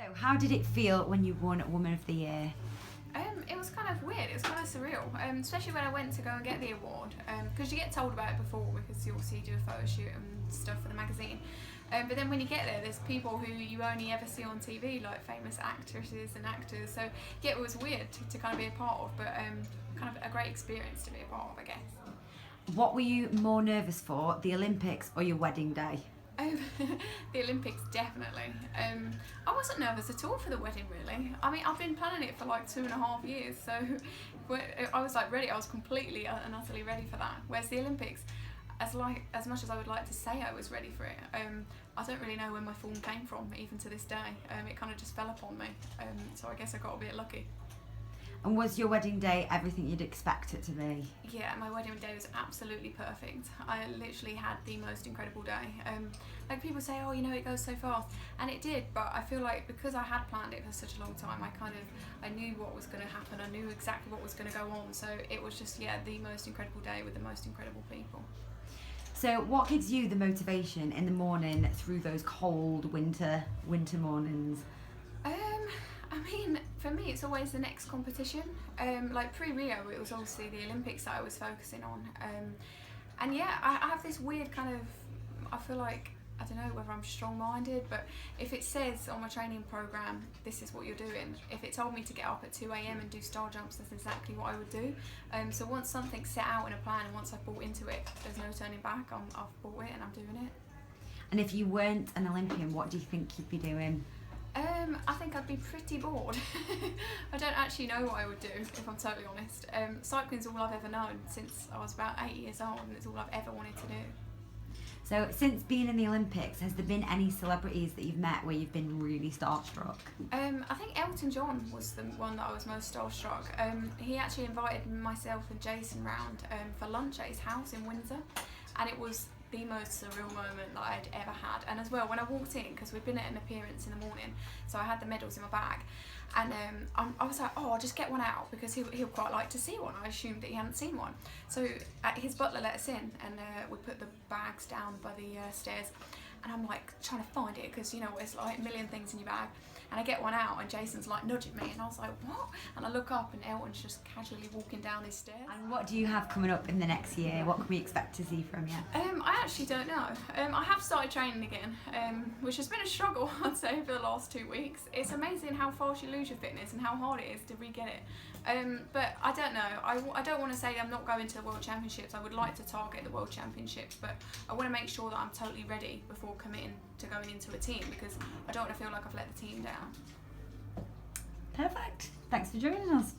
So, how did it feel when you won Woman of the Year? It was kind of weird, it was kind of surreal, especially when I went to go and get the award, because you get told about it before because you obviously do a photo shoot and stuff for the magazine, but then when you get there there's people who you only ever see on TV, like famous actresses and actors, so yeah, it was weird to kind of be a part of, but kind of a great experience to be a part of, I guess. What were you more nervous for, the Olympics or your wedding day? The Olympics, definitely. I wasn't nervous at all for the wedding, really. I mean, I've been planning it for like 2.5 years, so I was like ready. I was completely and utterly ready for that. Whereas the Olympics, as much as I would like to say I was ready for it, I don't really know where my form came from, even to this day. It kind of just fell upon me, so I guess I got a bit lucky. And was your wedding day everything you'd expect it to be? Yeah, my wedding day was absolutely perfect. I literally had the most incredible day. Like people say, oh, you know, it goes so fast, and it did, but I feel like because I had planned it for such a long time, I knew what was going to happen, I knew exactly what was going to go on, so it was just, yeah, the most incredible day with the most incredible people. So what gives you the motivation in the morning through those cold winter mornings? I mean, for me, it's always the next competition. Like pre-Rio, it was obviously the Olympics that I was focusing on. And yeah, I have this weird kind of, I feel like, I don't know whether I'm strong-minded, but if it says on my training program, this is what you're doing, if it told me to get up at 2 a.m. and do star jumps, that's exactly what I would do. So once something's set out in a plan and once I've bought into it, there's no turning back. I've bought it and I'm doing it. And if you weren't an Olympian, what do you think you'd be doing? I think I'd be pretty bored. I don't actually know what I would do, if I'm totally honest. Cycling's all I've ever known since I was about 8 years old, and it's all I've ever wanted to do. So since being in the Olympics, has there been any celebrities that you've met where you've been really starstruck? I think Elton John was the one that I was most starstruck. He actually invited myself and Jason round for lunch at his house in Windsor, and it was the most surreal moment that I'd ever had. And as well, when I walked in, because we'd been at an appearance in the morning, so I had the medals in my bag, and I was like, oh, I'll just get one out because he'll quite like to see one. I assumed that he hadn't seen one. So his butler let us in, and we put the bags down by the stairs, and I'm like trying to find it because, you know, it's like a million things in your bag, and I get one out and Jason's like nudging me, and I was like, what? And I look up and Elton's just casually walking down his stairs. And what do you have coming up in the next year? What can we expect to see from you? I actually don't know. I have started training again, which has been a struggle, I'd say, for the last 2 weeks. It's amazing how fast you lose your fitness and how hard it is to re-get it. But I don't know. I don't want to say I'm not going to the World Championships. I would like to target the World Championships, but I want to make sure that I'm totally ready before committing to going into a team, because I don't want to feel like I've let the team down. Perfect. Thanks for joining us.